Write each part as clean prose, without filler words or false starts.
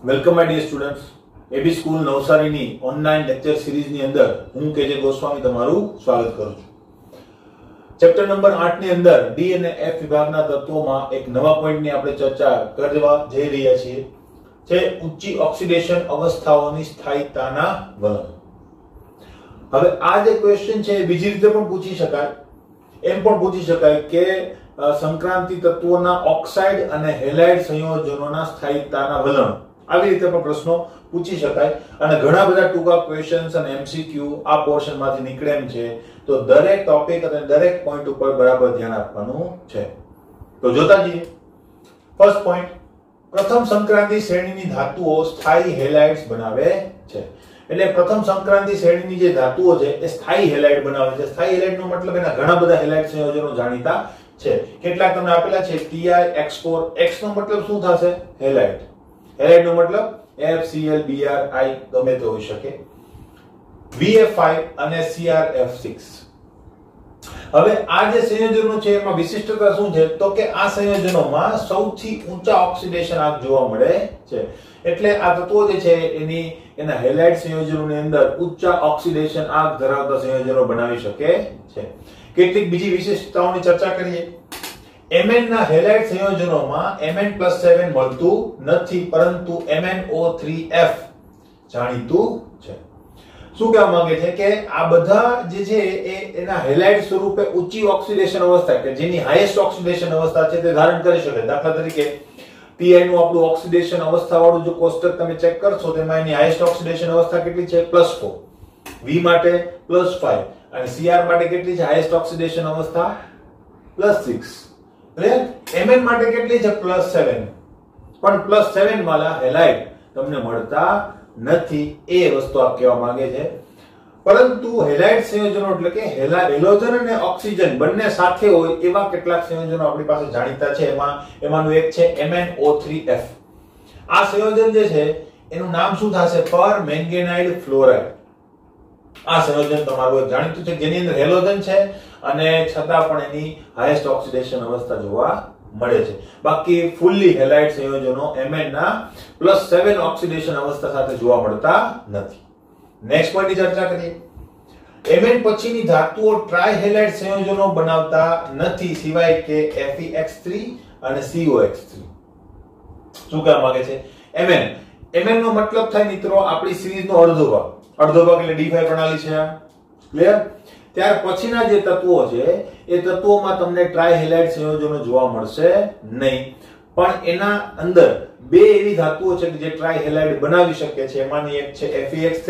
Welcome my dear students. AB school નવસારીની online lecture સિરીઝની અંદર હું કેજે ગોસ્વામી તમારું સ્વાગત કરું છું. ચેપ્ટર નંબર 8 ની અંદર ડી અને એફ વિભાગના તત્વોમાં એક નવા પોઈન્ટની આપણે ચર્ચા કરવા જઈ રહ્યા છીએ, જે ઊંચી ઓક્સિડેશન અવસ્થાઓની સ્થાયિકતાના વલણ. હવે આ જે ક્વેશ્ચન છે બીજી રીતે પણ પૂછી શકાય. એમ પણ પૂછી શકાય કે સંક્રાંતિ તત્વોના ઓક્સાઇડ અને હેલાઇડ સંયોજનોના સ્થાયિકતાના વલણ, આવી રીતે પણ પ્રશ્નો પૂછી શકાય. અને ઘણા બધા ટૂંકા ક્વેશ્ચન્સ અને એમસીક્યુ આ પોર્શનમાંથી નીકળે એમ છે. તો દરેક ટોપિક અને દરેક પોઈન્ટ ઉપર બરાબર ધ્યાન આપવાનું છે. તો જોતા જઈએ. ફર્સ્ટ પોઈન્ટ, પ્રથમ સંક્રાંતિ શ્રેણીની ધાતુઓ સ્થાયી હેલાઇડ્સ બનાવે છે. એટલે પ્રથમ સંક્રાંતિ શ્રેણીની જે ધાતુઓ છે એ સ્થાયી હેલાઇડ બનાવે છે. સ્થાયી હેલાઇડ નો મતલબ એના ઘણા બધા હેલાઇડ સંયોજનો જાણીતા છે. કેટલાક તમને આપેલા છે Ti, X4. X નો મતલબ શું થશે? હેલાઇડ. હેલાઇડ નો મતલબ FCl, Br, I ગમે તે હોઈ શકે. VF5 અને CrF6. હવે આ જે સંયોજનો છે એમાં વિશિષ્ટતા શું છે? તો કે આ સંયોજનોમાં સૌથી ઊંચા ઓક્સિડેશન આંક જોવા મળે છે. એટલે આ તત્વો જે છે એના હેલાઇડ સંયોજનોની અંદર ઊંચા ઓક્સિડેશન આંક ધરાવતા સંયોજનો બનાવી શકે છે. કેટલીક બીજી વિશેષતાઓની ચર્ચા કરીએ. Mn ના હેલાઇડ સંયોજનોમાં Mn+7 મળતું નથી, પરંતુ MnO3F જાણીતું છે. શું કહેવા માંગે છે કે આ બધા જે છે એના હેલાઇડ સ્વરૂપે ઊંચી ઓક્સિડેશન અવસ્થા, કે જેની હાઈએસ્ટ ઓક્સિડેશન અવસ્થા છે તે ધારણ કરી શકે. દાખલા તરીકે Pi નું આપણું ઓક્સિડેશન અવસ્થા વાળું જો કોષ્ટક તમે ચેક કરશો તો એમાં એની હાઈએસ્ટ ઓક્સિડેશન અવસ્થા કેટલી છે? +4. V માટે +5 અને Cr માટે કેટલી છે હાઈએસ્ટ ઓક્સિડેશન અવસ્થા? +6. ક્લિયર? Mn માટે કેટલી છે? +7. પણ +7 વાળા હેલાઇડ તમને મળતા નથી, એ વસ્તુ આપ કહેવા માંગે છે. પરંતુ હેલાઇડ સંયોજનો એટલે કે હેલોજન અને ઓક્સિજન બંને સાથે હોય એવા કેટલાક સંયોજનો આપણી પાસે જાણીતા છે. એમાંનું એક છે MnO3F. આ સંયોજન જે છે એનું નામ શું થશે? પરમેંગેનાઇડ ફ્લોરાઇડ. આ સંયોજન તમારું એક જાણીતું છે, જેની અંદર હેલોજન છે અને છતાં પણ એની હાઈએસ્ટ ઓક્સિડેશન અવસ્થા જોવા મળે છે. બાકી ફૂલી હેલાઇડ સંયોજનો Mn ના +7 ઓક્સિડેશન અવસ્થા સાથે જોવા મળતા નથી. નેક્સ્ટ પોઈન્ટની ચર્ચા કરીએ. Mn પછીની ધાતુઓ ટ્રાયહેલાઇડ સંયોજનો બનાવતા નથી, સિવાય કે FeX3 અને COX3. શું કહેવા માંગે છે? Mn નો મતલબ થાય મિત્રો આપણી સિરીઝનો અડધો ભાગ. અડધો ભાગ એટલે D5 પ્રણાલી છે. ક્લિયર? ત્યાર પછીના જે તત્વો છે એ તત્વોમાં તમને ટ્રાયહેલાઇડ સંયોજનો જોવા મળશે નહીં. પણ એના અંદર બે એવી ધાતુઓ છે કે જે ટ્રાયહેલાઇડ બનાવી શકે છે. એમાંની એક છે FeX3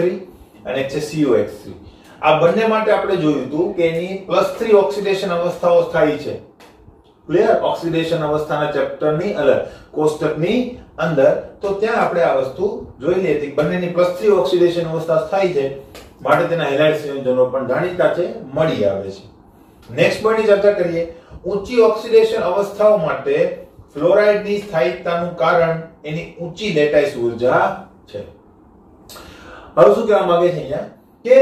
અને એક છે COX3. આ બંને માટે આપણે જોયું હતું કે એની +3 ઓક્સિડેશન અવસ્થાઓ સ્થાયી છે. ક્લિયર? ઓક્સિડેશન અવસ્થાના ચેપ્ટરની કોષ્ટકની અંદર તો ત્યાં આપણે આ વસ્તુ જોઈ લીધી હતી. બંનેની +3 ઓક્સિડેશન અવસ્થા સ્થાયી છે, માટે તેના હેલાઇડ સંયોજનો પણ જાણીતા છે, મળી આવે છે. નેક્સ્ટ પોઈન્ટની ચર્ચા કરીએ. ઊંચી ઓક્સિડેશન અવસ્થાઓ માટે ફ્લોરાઇડની સ્થાયિકતાનું કારણ એની ઊંચી લેટાઇસ ઊર્જા છે. હવે શું કહેવા માંગે છે અહીંયા કે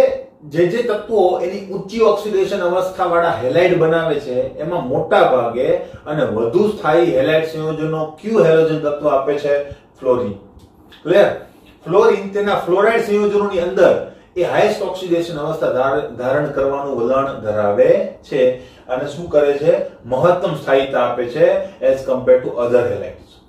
જે તત્વો એની ઊંચી ઓક્સિડેશન અવસ્થા વાળા હેલાઇડ બનાવે છે એમાં મોટા ભાગે અને વધુ સ્થાયી હેલાઇડ સંયોજનો કયું હેલોજન તત્વ આપે છે? ફ્લોરીન. ક્લિયર? ફ્લોરીન તેના ફ્લોરાઇડ સંયોજનોની અંદર એ હાઈએસ્ટ ઓક્સિડેશન અવસ્થા ધારણ કરવાનું વલણ ધરાવે છે અને શું કરે છે? મહત્તમ સ્થાયીતા આપે છે એઝ કમ્પેર ટુ અધર હેલાઇડ્સ.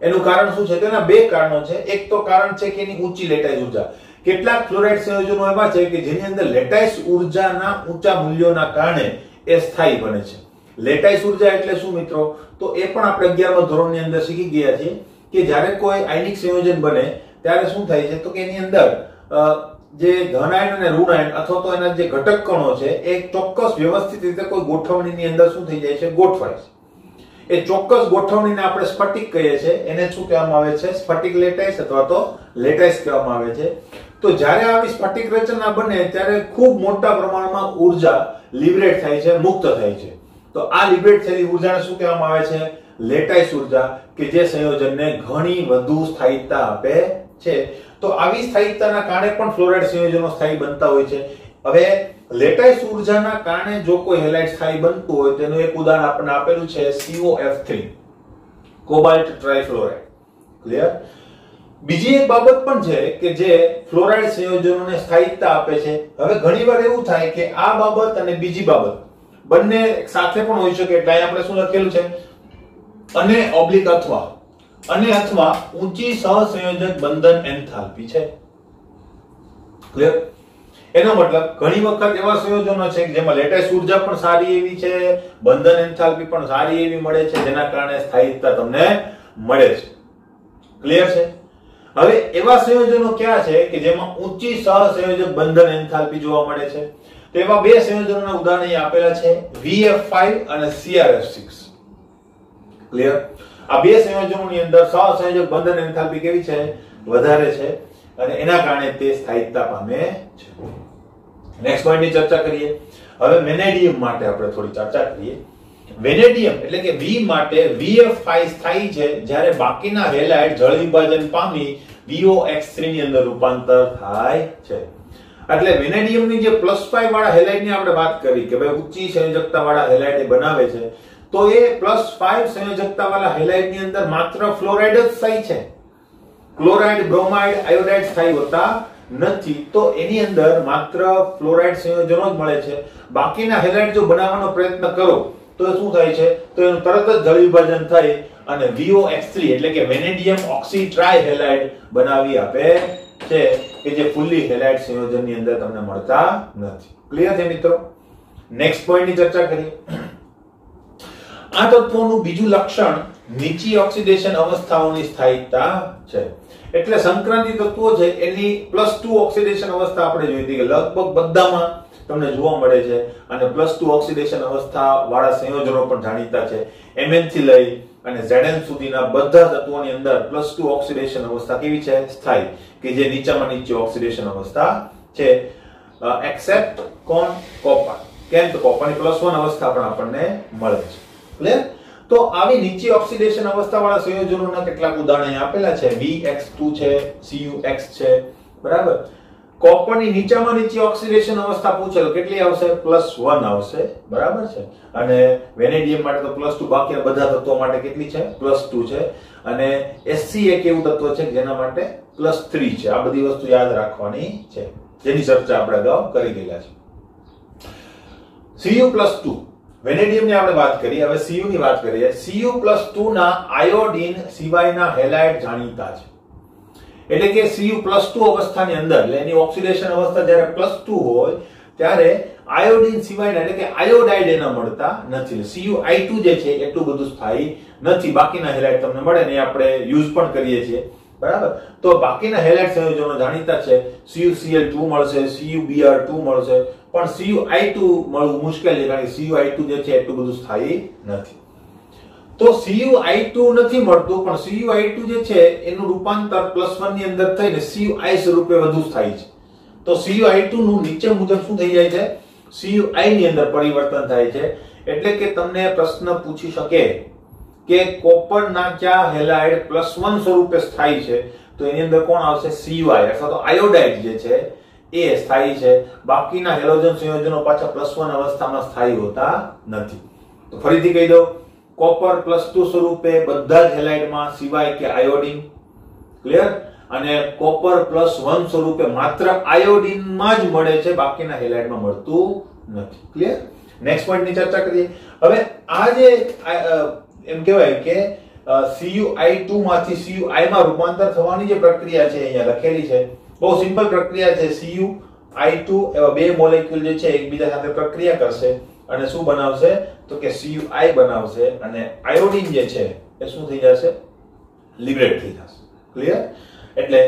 એનું કારણ શું છે? તેના બે કારણો છે. એક તો કારણ છે કે એની ઊંચી લેટાઇસ ઊર્જા. કેટલાક ફ્લોરાઇડ સંયોજનો એવા છે કે જેની અંદર લેટાઇસ ઊર્જાના ઊંચા મૂલ્યોના કારણે એ સ્થાયી બને છે. લેટાઇસ ઊર્જા એટલે શું મિત્રો? તો એ પણ આપણે 11મા ધોરણની અંદર શીખી ગયા છીએ કે જ્યારે કોઈ આયનિક સંયોજન બને ત્યારે શું થાય છે? તો કે એની અંદર જે ધનાયન અને ઋણાયન અથવા તો એના જે ઘટક કણો છે એ ચોક્કસ વ્યવસ્થિત રીતે કોઈ ગોઠવણીની અંદર શું થઈ જાય છે? ગોઠવાય છે. એ ચોક્કસ ગોઠવણીને આપણે સ્ફટિક કહીએ છીએ. એને શું કહેવામાં આવે છે? સ્ફટિક લેટાઇસ અથવા તો લેટાઇસ કહેવામાં આવે છે. તો જ્યારે આવી સ્ફટિક રચના બને ત્યારે ખૂબ મોટા પ્રમાણમાં ઊર્જા લિબરેટ થાય છે, મુક્ત થાય છે. તો આ લિબરેટ થયેલી ઊર્જાને શું કહેવામાં આવે છે? લેટાઇસ ઊર્જા, કે જે સંયોજનને ઘણી વધુ સ્થાયીતા આપે છે. તો આવી સ્થાયીતાના કારણે પણ ફ્લોરાઇડ સંયોજનો સ્થાયી બનતા હોય છે. હવે લેટાઇસ ઊર્જાના કારણે જો કોઈ હેલાઇડ સ્થાયી બનતું હોય તેનું એક ઉદાહરણ આપણને આપેલું છે COF3, કોબાલ્ટ ટ્રાઇફ્લોરાઇડ. ક્લિયર? બીજી એક બાબત પણ છે કે જે ફ્લોરાઇડ સંયોજનોને સ્થાયિકતા આપે છે. હવે ઘણીવાર એવું થાય કે આ બાબત અને બીજી બાબત બંને સાથે પણ હોઈ શકે. એટલે અહીં આપણે શું લખેલું છે? અને ઓબ્લિક અથવા ઊંચી સહસંયોજક બંધન એન્થાલ્પી છે. ક્લિયર? એનો મતલબ ઘણી વખત એવા સંયોજનો છે કે જેમાં લેટેસ્ટ ઉર્જા પણ સારી એવી છે, બંધન એન્થાલ્પી પણ સારી એવી મળે છે, જેના કારણે સ્થાયિકતા તમને મળે છે. ક્લિયર છે? હવે એવા સંયોજનો કયા છે કે જેમાં ઊંચી સહસંયોજક બંધન એન્થાલ્પી જોવા મળે છે? તો એવા બે સંયોજનોના ઉદાહરણ અહીં આપેલા છે, VF5 અને CrF6. ક્લિયર? આ બે સંયોજનોની અંદર સહસંયોજક બંધન એન્થાલ્પી કેવી છે? વધારે છે, અને એના કારણે તે સ્થાયિકતા પામે છે. નેક્સ્ટ પોઈન્ટની ચર્ચા કરીએ. હવે વેનેડિયમ માટે આપણે થોડી ચર્ચા કરીએ. વેનેડિયમ એટલે કે V માટે VF5 સ્થાયી છે, જ્યારે બાકીના હેલાઇડ જળ વિભાજન પામી VOX3 ની અંદર રૂપાંતર થાય છે. એટલે વેનેડિયમની જે +5 વાળા હેલાઇડની આપણે વાત કરી કે ભાઈ ઊંચી સંયોજકતા વાળા હેલાઇડ બનાવે છે, તો એ +5 સંયોજકતા વાળા હેલાઇડની અંદર માત્ર ફ્લોરાઇડ જ સ્થાયી છે. ક્લોરાઇડ, બ્રોમાઇડ, આયોડાઇડ સ્થાયી હોતા નથી. તો એની અંદર માત્ર ફ્લોરાઇડ સંયોજનો જ મળે છે. બાકીના હેલાઇડ જો બનાવવાનો પ્રયત્ન કરો તો શું થાય છે? તો એનું તરત જ જળ વિભાજન થઈ અને VOX3 એટલે કે વેનેડિયમ ઓક્સી ટ્રાય હેલાઇડ બનાવી આપે છે, કે જે ફૂલી હેલાઇડ સંયોજનની અંદર તમને મળતા નથી. ક્લિયર છે મિત્રો? નેક્સ્ટ પોઈન્ટની ચર્ચા કરીએ. આ તત્વોનું બીજું લક્ષણ નીચી ઓક્સિડેશન અવસ્થાઓની સ્થાયિકતા છે. એટલે સંક્રાંતિ તત્વો છે એની +2 ઓક્સિડેશન અવસ્થા આપણે જોઈ હતી કે લગભગ બધામાં તમને જોવા મળે છે, અને +2 ઓક્સિડેશન અવસ્થા વાળા સંયોજનો પણ જાણીતા છે. Mn થી લઈ અને Zn સુધીના બધા તત્વોની અંદર +2 ઓક્સિડેશન અવસ્થા કેવી છે? સ્થાયી, કે જે નીચામાં નીચી ઓક્સિડેશન અવસ્થા છે, એક્સેપ્ટ કોપર. કેમ? તો કોપરની +1 અવસ્થા પણ આપણને મળે છે. ક્લિયર? તો આવી નીચી ઓક્સિડેશન અવસ્થા વાળા સંયોજનોના કેટલાક ઉદાહરણ આપેલા છે. VX2 છે, CuX છે, બરાબર. કોપરની નીચામાં નીચી ઓક્સિડેશન અવસ્થા પૂછે તો કેટલી આવશે? +1 આવશે, બરાબર છે. અને વેનેડિયમ માટે તો +2, બાકીના બધા તત્વો માટે કેટલી છે? +2 છે. અને Sc એક એવું તત્વ છે જેના માટે +3 છે. આ બધી વસ્તુ યાદ રાખવાની છે, જેની ચર્ચા આપણે અગાઉ કરી ગયેલા છે. Cu+2 વેનેડિયમની આપણે વાત કરી. હવે Cu ની વાત કરીએ. Cu+2 ના આયોડીન સિવાયના હેલાઇડ જાણીતા છે. એટલે કે Cu+2 અવસ્થાની અંદર, એટલે એની ઓક્સિડેશન અવસ્થા જ્યારે +2 હોય ત્યારે આયોડીન સિવાયના એટલે કે આયોડાઇડ એના મળતા નથી. Cu+I2 જે છે એટલું બધું સ્થાયી નથી. બાકીના હેલાઇડ તમને મળે ને આપણે યુઝ પણ કરીએ છીએ, બરાબર. તો બાકીના હેલાઇડ સંયોજનો જાણીતા છે. CuCl2 મળશે, CuBr2 મળશે, પણ Cu+I2 મળવું મુશ્કેલ છે, કારણ કે Cu+I2 જે છે એટલું બધું સ્થાયી નથી. તો Cu+I2 નથી મળતું, પણ Cu+I2 જે છે એનું રૂપાંતર +1 ની અંદર થઈને Cu+I સ્વરૂપે વધુ સ્થાયી છે. તો Cu+I2 નું નીચે મુજબ શું થઈ જાય છે? Cu+I ની અંદર પરિવર્તન થાય છે. એટલે કે તમને પ્રશ્ન પૂછી શકે કે કોપરના કયા હેલાઇડ +1 સ્વરૂપે સ્થાયી છે? તો એની અંદર કોણ આવશે? Cu અથવા તો આયોડાઇડ જે છે એ સ્થાયી છે. બાકીના હેલોજન સંયોજનો પાછા +1 અવસ્થામાં સ્થાયી હોતા નથી. તો ફરીથી કહી દઉં, કોપર +2 સ્વરૂપે બધા જ હેલાઇડમાં સિવાય કે આયોડીન. ક્લિયર? અને કોપર +1 સ્વરૂપે માત્ર આયોડીનમાં જ મળે છે, બાકીના હેલાઇડમાં મળતું નથી. ક્લિયર? નેક્સ્ટ પોઈન્ટની ચર્ચા કરીએ. હવે આ જે એમ કહેવાય કે Cu+I2 માંથી Cu+I માં રૂપાંતર થવાની જે પ્રક્રિયા છે અહીંયા લખેલી છે, બહુ સિમ્પલ પ્રક્રિયા છે. Cu+I2 એવા બે મોલેક્યુલ જે છે એકબીજા સાથે પ્રક્રિયા કરશે અને શું બનાવશે? તો કે Cu+I બનાવશે, અને આયોડીન જે છે એ શું થઈ જશે? લિબરેટ થઈ જશે. ક્લિયર? એટલે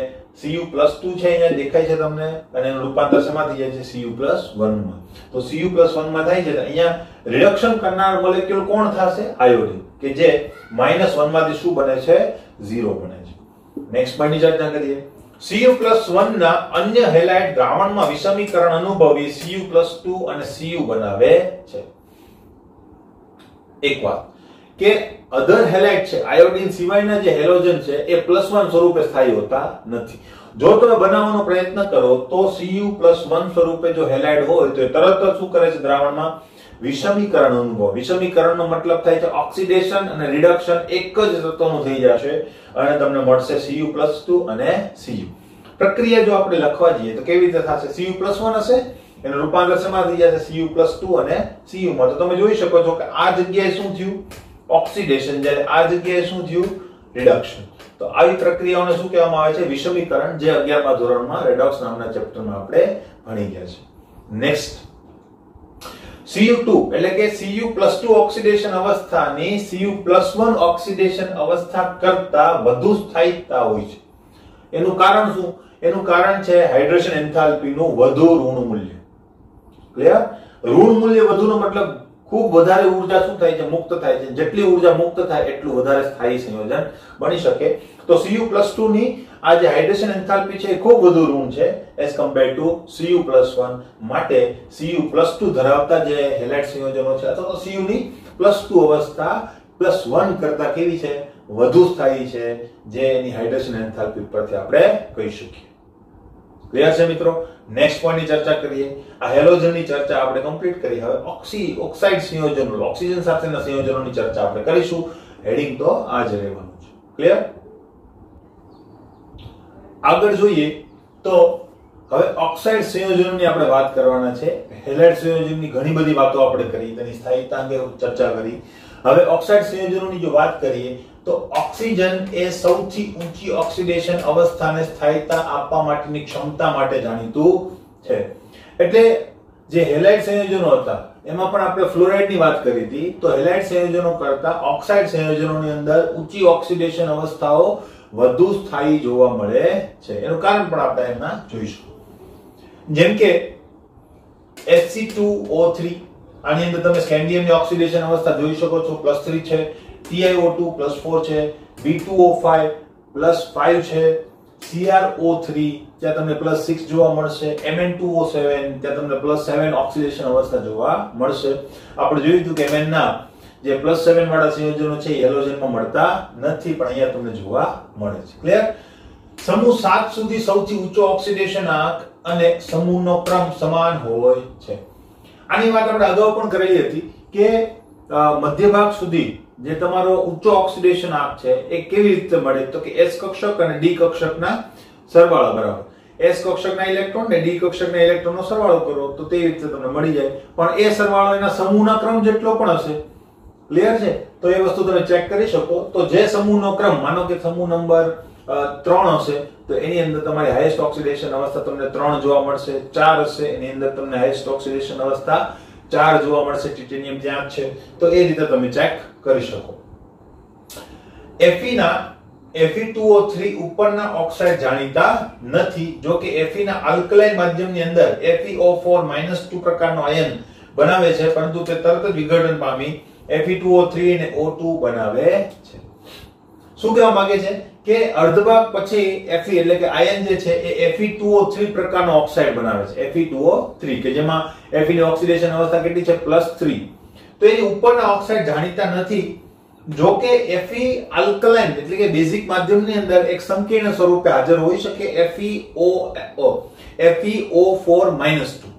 Cu+2 છે અહીંયા દેખાય છે તમને, અને એનું રૂપાંતર શેમાં થઈ જાય છે? Cu+1 માં. તો Cu+1 માં થાય છે, અહીંયા રિડક્શન કરનાર મોલેક્યુલ કોણ થશે? આયોડીન, કે જે -1 માંથી શું બને છે? 0 બને છે. નેક્સ્ટ પોઈન્ટની ચર્ચા કરીએ. Cu+1 ના અન્ય હેલાઇડ દ્રાવણમાં વિષમીકરણ અનુભવી Cu+2 અને Cu બનાવે છે. એક વાત કે અધર હેલાઇડ છે, આયોડીન સિવાયના જે હેલોજન છે એ +1 સ્વરૂપે સ્થાયી હોતા નથી. જો તમે બનાવવાનો પ્રયત્ન કરો તો Cu+1 સ્વરૂપે જો હેલાઇડ હોય તો તરત જ શું કરે છે? દ્રાવણમાં વિષમીકરણ અનુભવ. વિષમીકરણનો મતલબ થાય છે ઓક્સિડેશન અને રિડક્શન એક જ તત્વનું થઈ જશે અને તમને મળશે Cu+2 અને Cu. પ્રક્રિયા જો આપણે લખવા જઈએ તો કેવી રીતે થશે? Cu+1 હશે, એનું રૂપાંતર શેમાં થઈ જશે? Cu+2 અને Cu માં. તો તમે જોઈ શકો છો કે આ જગ્યાએ શું થયું? ઓક્સિડેશન, જ્યારે આ જગ્યાએ શું થયું? રિડક્શન. તો આવી પ્રક્રિયાઓને શું કહેવામાં આવે છે? વિષમીકરણ, જે 11મા ધોરણમાં રેડોક્સ નામના ચેપ્ટરમાં આપણે ભણી ગયા છે. નેક્સ્ટ, Cu2 એટલે કે Cu+2 ઓક્સિડેશન અવસ્થાની Cu+1 ઓક્સિડેશન અવસ્થા કરતા વધુ સ્થાયીતા હોય છે. એનું કારણ શું? એનું કારણ છે હાઇડ્રેશન એન્થાલ્પીનું વધુ ઋણ મૂલ્ય. ક્લિયર? ઋણ મૂલ્ય વધુનો મતલબ ખૂબ વધારે ઊર્જા શું થાય છે? મુક્ત થાય છે. જેટલી ઊર્જા મુક્ત થાય એટલું વધારે સ્થાયી સંયોજન બની શકે. તો Cu+2 ની આ જે હાઇડ્રેશન એન્થાલ્પી છે એ ખૂબ વધુ ઋણ છે એઝ કમ્પેર્ડ ટુ Cu+1. માટે Cu+2 ધરાવતા જે હેલાઇડ સંયોજનો છે અથવા તો Cu ની +2 અવસ્થા +1 કરતા કેવી છે? વધુ સ્થાયી છે, જે એની હાઇડ્રેશન એન્થાલ્પી પરથી આપણે કહી શકીએ. ક્લિયર છે મિત્રો? નેક્સ્ટ પોઈન્ટની ચર્ચા કરીએ. આ હેલોજનની ચર્ચા આપણે કમ્પ્લીટ કરી. હવે ઓક્સાઇડ સંયોજનો, ઓક્સિજન સાથેના સંયોજનોની ચર્ચા આપણે કરીશું. હેડિંગ તો આ જ રહેવાનું છે. ક્લિયર? આગળ જોઈએ તો હવે ઓક્સાઇડ સંયોજનોની આપણે વાત કરવાના છે. હેલાઇડ સંયોજનની ઘણી બધી વાતો આપણે કરી, તેની સ્થાયીતા અંગે ચર્ચા કરી. હવે ઓક્સાઇડ સંયોજનોની જો વાત કરીએ તો ઓક્સિજન એ સૌથી ઊંચી ઓક્સિડેશન અવસ્થાને સ્થાયીતા આપવા માટેની ક્ષમતા માટે જાણીતું છે. એટલે જે હેલાઇડ સંયોજનો હતા એમાં પણ આપણે ફ્લોરાઇડની વાત કરી હતી. તો હેલાઇડ સંયોજનો કરતા ઓક્સાઇડ સંયોજનોની અંદર ઊંચી ઓક્સિડેશન અવસ્થાઓ વધુ સ્થાયી જોવા મળે છે. એનું કારણ પણ આપણે એમાં જોઈશું. જેમ કે Hc2O3, આની અંદર તમે સ્કેન્ડિયમની ઓક્સિડેશન અવસ્થા જોઈ શકો છો, +3 છે. TiO2 +4 છે. B2O5 +5 છે. CrO3 ત્યાં તમને +6 જોવા મળશે. Mn2O7 ત્યાં તમને +7 ઓક્સિડેશન અવસ્થા જોવા મળશે. આપણે જોયું હતું કે Mn ના જે +7 વાળા સંયોજનો છે એ હેલોજનમાં મળતા નથી, પણ અહીંયા તમને જોવા મળે છે. ક્લિયર? સમૂહ 7 સુધી સૌથી ઊંચો ઓક્સિડેશન આંક અને સમૂહનો ક્રમ સમાન હોય છે. આની વાત આપણે અગાઉ પણ કરેલી હતી કે મધ્ય ભાગ સુધી જે તમારો ઊંચો ઓક્સિડેશન આંક છે એ કેવી રીતે મળે? તો કે S કક્ષક અને D કક્ષકના સરવાળા બરાબર. S કક્ષકના ઇલેક્ટ્રોન ને D કક્ષકના ઇલેક્ટ્રોનનો સરવાળો કરો તો તે રીતે તમને મળી જાય. પણ એ સરવાળો એના સમૂહના ક્રમ જેટલો પણ હશે. ક્લિયર છે? તો એ વસ્તુ તમે ચેક કરી શકો. તો જે સમૂહનો ક્રમ, માનો કે સમૂહ નંબર 3 હશે તો એની અંદર તમારી હાઈએસ્ટ ઓક્સિડેશન અવસ્થા તમને 3 જોવા મળશે. 4 હશે એની અંદર તમને હાઈએસ્ટ ઓક્સિડેશન અવસ્થા 4 જોવા મળશે. ટિટેનિયમ ત્યાં છે. તો એ રીતે તમે ચેક કરી શકો. Fe ના Fe2O3 ઉપરના ઓક્સાઇડ જાણીતા નથી. જો કે Fe ના આલ્કલાઇન માધ્યમની અંદર FeO4-2 પ્રકારનો આયન બનાવે છે, પરંતુ તે તરત જ વિઘટન પામી Fe2O3 અને O2 બનાવે છે. શું કહેવા માંગે છે કે અર્ધભાગ પછી Fe એટલે કે આયન જે છે એ Fe2O3 પ્રકારનો ઓક્સાઇડ બનાવે છે. Fe2O3 કે જેમાં Fe ની ઓક્સિડેશન અવસ્થા કેટલી છે? +3. તો એની ઉપરના ઓક્સાઇડ જાણીતા નથી. જો કે Fe આલ્કલાઇન એટલે કે બેઝિક માધ્યમની અંદર એક સંકીર્ણ સ્વરૂપે હાજર હોઈ શકે FeO4-2.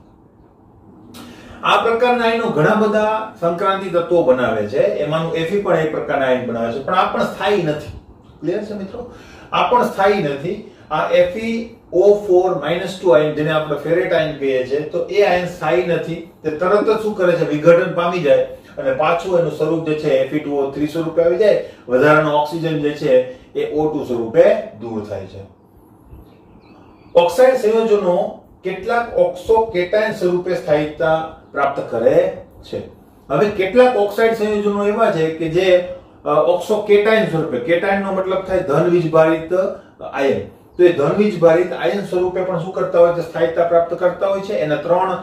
આ પ્રકારના આયનો ઘણા બધા સંક્રાંતિ તત્વો બનાવે છે. એમાંનું Fe પણ એક પ્રકારના આયન બનાવે છે, પણ આ પણ સ્થાયી નથી. ક્લિયર છે મિત્રો? આ પણ સ્થાયી નથી. આ FeO4-2 આયન, જેને આપણે ફેરેટ આયન કહીએ છીએ, તો એ આયન સ્થાયી નથી. તે તરત જ શું કરે છે? વિઘટન પામી જાય અને પાછું એનું સ્વરૂપ જે છે Fe2O3 સ્વરૂપે આવી જાય. વધારાનો ઓક્સિજન જે છે એ O2 સ્વરૂપે દૂર થાય છે. ઓક્સાઇડ સંયોજનો કેટલાક ઓક્સો કેટાયન સ્વરૂપે સ્થાયીતા પ્રાપ્ત કરે છે. હવે કેટલાક ઓક્સાઇડ સંયોજનો એવા છે કે જે ઓક્સો કેટાયન સ્વરૂપે, કેટાયનનો મતલબ થાય ધન વીજભારિત આયન, તો એ ધન વીજભારિત આયન સ્વરૂપે પણ શું કરતા હોય છે? સ્થાયીતા પ્રાપ્ત કરતા હોય છે. એના 3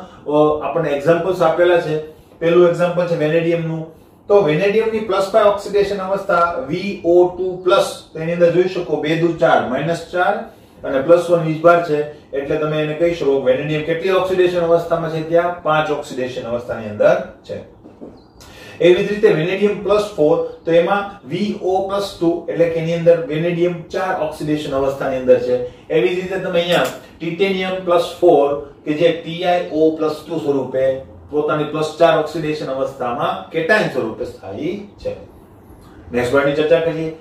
આપણને એક્ઝામ્પલ્સ આપેલા છે. પહેલું એક્ઝામ્પલ છે વેનેડિયમનું. તો વેનેડિયમની +5 ઓક્સિડેશન અવસ્થા VO2+, તો એની અંદર જોઈ શકો 2 દુ 4 -4 અને +1 વીજભાર છે. એટલે તમે એને કહી શકો વેનેડિયમ કેટલી ઓક્સિડેશન અવસ્થામાં છે? ત્યાં 5 ઓક્સિડેશન અવસ્થાની અંદર છે. એવી જ રીતે વેનેડિયમ +4, તો એમાં VO+2 એટલે કે એની અંદર વેનેડિયમ 4 ઓક્સિડેશન અવસ્થાની અંદર છે. એવી જ રીતે તમે અહીંયા ટિટેનિયમ +4 કે જે TiO+2 સ્વરૂપે પોતાની +4 ઓક્સિડેશન અવસ્થામાં કેટાયન સ્વરૂપે સ્થાયી છે. નેક્સ્ટ પોઈન્ટની ચર્ચા કરીએ.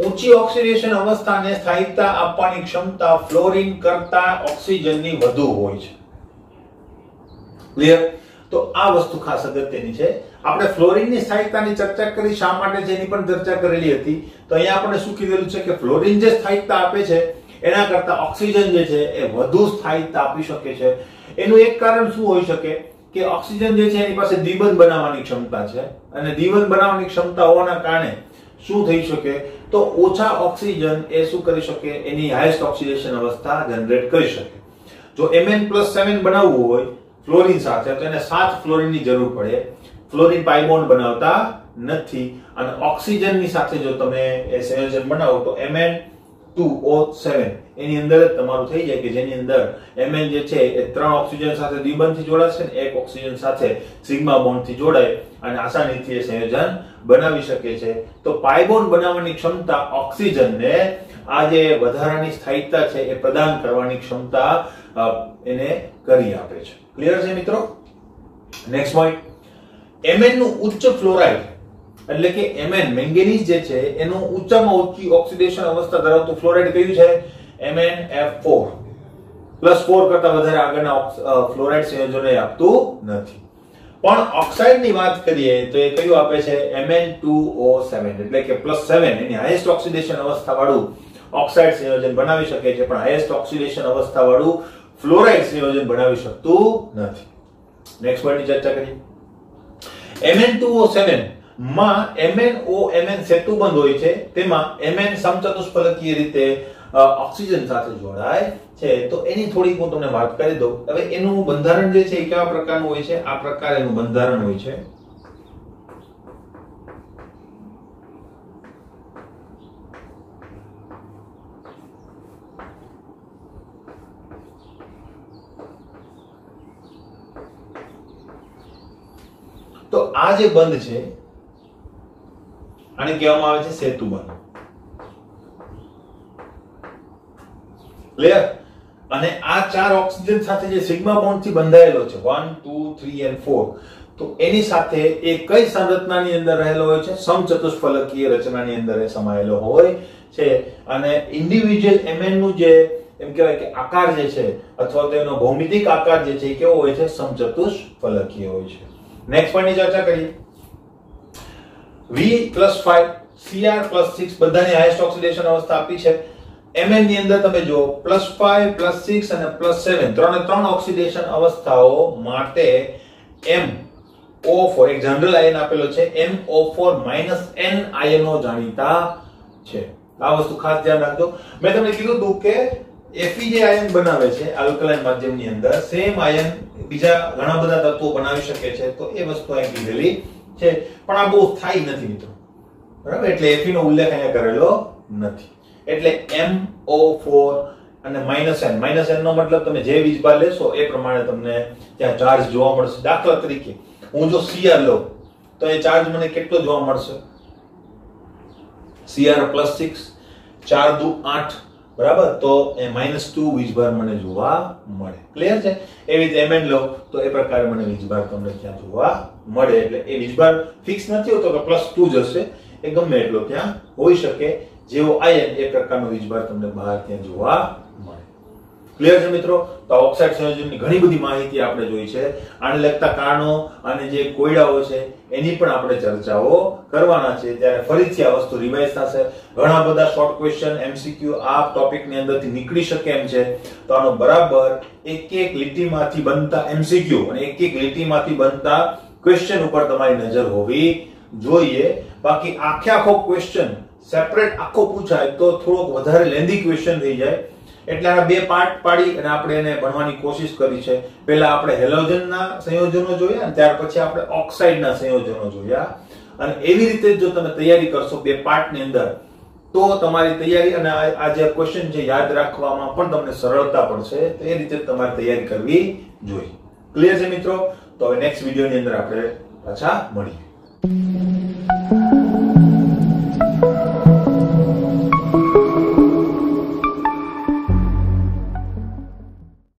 ઊંચી ઓક્સિડેશન અવસ્થાને સ્થાયિકતા આપવાની ક્ષમતા ફ્લોરિન કરતા ઓક્સિજનની વધુ હોય છે. ક્લિયર? તો આ વસ્તુ ખાસ અગત્યની છે. આપણે ફ્લોરિનની સ્થાયિકતાની ચર્ચા કરી, શા માટે છે એની પણ ચર્ચા કરેલી હતી. તો અહીંયા આપણે શું કીધેલું છે કે ફ્લોરિન જે સ્થાયિકતા આપે છે એના કરતા ઓક્સિજન જે છે એ વધુ સ્થાયિકતા આપી શકે છે. એનું એક કારણ શું હોઈ શકે કે ઓક્સિજન જે છે એની પાસે દ્વિબંધ બનાવવાની ક્ષમતા છે, અને દ્વિબંધ બનાવવાની ક્ષમતા હોવાના કારણે શું થઈ શકે તો ઓછા ઓક્સિજન એ શું કરી શકે, એની હાઈએસ્ટ ઓક્સિડેશન અવસ્થા જનરેટ કરી શકે. જો Mn+7 બનાવવું હોય ફ્લોરિન સાથે તો એને 7 ફ્લોરિનની જરૂર પડે. ફ્લોરિન પાઈ બોન્ડ બનાવતા નથી, અને ઓક્સિજનની સાથે જો તમે એ સંયોજન બનાવો તો Mn2O7 એની અંદર જ તમારું થઈ જાય કે જેની અંદર Mn જે છે એ 3 ઓક્સિજન સાથે દ્વિબંધથી જોડાશે ને 1 ઓક્સિજન સાથે સિગ્મા બોન્ડથી જોડાય અને આસાનીથી એ સંયોજન બનાવી શકે છે. તો પાઈ બોન્ડ બનાવવાની ક્ષમતા ઓક્સિજનને આ જે વધારાની સ્થાયિકતા છે એ પ્રદાન કરવાની ક્ષમતા એને કરી આપે છે. ક્લિયર છે મિત્રો? નેક્સ્ટ પોઈન્ટ, Mn નું ઉચ્ચ ફ્લોરાઇડ એટલે કે Mn મેંગેનીઝ જે છે એનું ઊંચામાં ઊંચી ઓક્સિડેશન અવસ્થા ધરાવતું ફ્લોરાઇડ કયું છે? MnF4 +4 કરતા વધારે આગળના ફ્લોરાઇડ સંયોજનો આપતું નથી. પણ ઓક્સાઇડની વાત કરીએ તો એ કયું આપે છે? Mn2O7 એટલે કે +7 એની હાઈએસ્ટ ઓક્સિડેશન અવસ્થા વાળું ઓક્સાઇડ સંયોજન બનાવી શકે છે, પણ હાઈએસ્ટ ઓક્સિડેશન અવસ્થા વાળું ફ્લોરાઇડ સંયોજન બનાવી શકતું નથી. નેક્સ્ટ પોઈન્ટની ચર્ચા કરીએ. Mn2O7 માં MnO-Mn સેતુબંધ હોય છે, તેમાં Mn સમચતુષ્ફલકીય રીતે ઓક્સિજન સાથે જોડાય છે. તો એની થોડીક હું તમને વાત કરી દઉં. હવે એનું બંધારણ જે છે એ કેવા પ્રકારનું હોય છે? આ પ્રકારે એનું બંધારણ હોય છે. તો આ જે બંધ છે આને કહેવામાં આવે છે સેતુબંધ. ક્લિયર? અને આ 4 ઓક્સિજન સાથે જે સિગ્મા બોન્ડ થી બંધાયેલો છે 1 2 3 અને 4, તો એની સાથે એ કઈ સંરચનાની અંદર રહેલો હોય છે? સમચતુષ્ફલકીય રચનાની અંદર એ સમાયેલો હોય છે. અને ઇન્ડિવિડ્યુઅલ Mn નું જે એમ કહેવાય કે આકાર જે છે અથવા તો એનો ભૌમિતિક આકાર જે છે એ કેવો હોય છે? સમચતુષ્ફલકીય હોય છે. નેક્સ્ટ પોઈન્ટની ચર્ચા કરીએ. V+5 Cr+6 બધાની હાઈએસ્ટ ઓક્સિડેશન અવસ્થા આપી છે. Mn ની અંદર તમે જો +5 +6 અને +7 ત્રણ ઓક્સિડેશન અવસ્થાઓ માટે MO4 એક જનરલ આયન આપેલો છે. MO4- N આયનો જાણીતા છે. આ વસ્તુ ખાસ ધ્યાન રાખજો. મેં તમને કીધું હતું કે Fe જે આયન બનાવે છે આલ્કલાઇન માધ્યમની અંદર સેમ આયન બીજા ઘણા બધા તત્વો બનાવી શકે છે. તો એ વસ્તુ અહીં કીધેલી છે, પણ આ બહુ સ્થાયી નથી મિત્રો. બરાબર? એટલે Fe નો ઉલ્લેખ અહીંયા કરેલો નથી. એટલે MO4 અને -N નો મતલબ તમે જે વીજભાર લેશો એ પ્રમાણે તમને ત્યાં ચાર્જ જોવા મળશે. દાખલા તરીકે હું જો Cr લઉં તો એ ચાર્જ મને કેટલો જોવા મળશે? Cr+6 4 દુ 8, બરાબર? તો એ -2 વીજભાર મને જોવા મળે. ક્લિયર છે? એવી રીતે Mn લો તો એ પ્રકારે મને વીજભાર તમને ત્યાં જોવા મળે. એટલે એ વીજભાર ફિક્સ નથી હોતો કે +2 જ હશે, એ ગમે એટલો ત્યાં હોઈ શકે. જેવો આયન એ પ્રકારનો વીજભાર તમને બહાર ત્યાં જોવા મળે. ક્લિયર છે મિત્રો? તો ઓક્સાઇડ સંયોજનની ઘણી બધી માહિતી આપણે જોઈ છે. આને લગતા કારણો અને જે કોયડાઓ છે એની પણ આપણે ચર્ચાઓ કરવાના છે. ત્યારે ફરીથી આ વસ્તુ રિવાઇઝ થશે. ઘણા બધા શોર્ટ ક્વેશ્ચન MCQ આ ટોપિકની અંદરથી નીકળી શકે એમ છે. તો આનો બરાબર એક લીટીમાંથી બનતા MCQ અને એક લીટીમાંથી બનતા ક્વેશ્ચન ઉપર તમારી નજર હોવી જોઈએ. બાકી આખો ક્વેશ્ચન સેપરેટ આખો પૂછાય તો થોડોક વધારે લેન્ધી ક્વેશ્ચન થઈ જાય. એટલે આ બે પાર્ટ પાડી અને આપણે એને ભણવાની કોશિશ કરી છે. પહેલા આપણે હેલોજનના સંયોજનો જોયા અને ત્યાર પછી આપણે ઓક્સાઇડના સંયોજનો જોયા. અને એવી રીતે જો તમે તૈયારી કરશો બે પાર્ટની અંદર તો તમારી તૈયારી અને આ જે ક્વેશ્ચન છે યાદ રાખવામાં પણ તમને સરળતા પડશે. તો એ રીતે તમારે તૈયારી કરવી જોઈએ. ક્લિયર છે મિત્રો? તો હવે નેક્સ્ટ વિડિયોની અંદર આપણે પાછા મળીએ.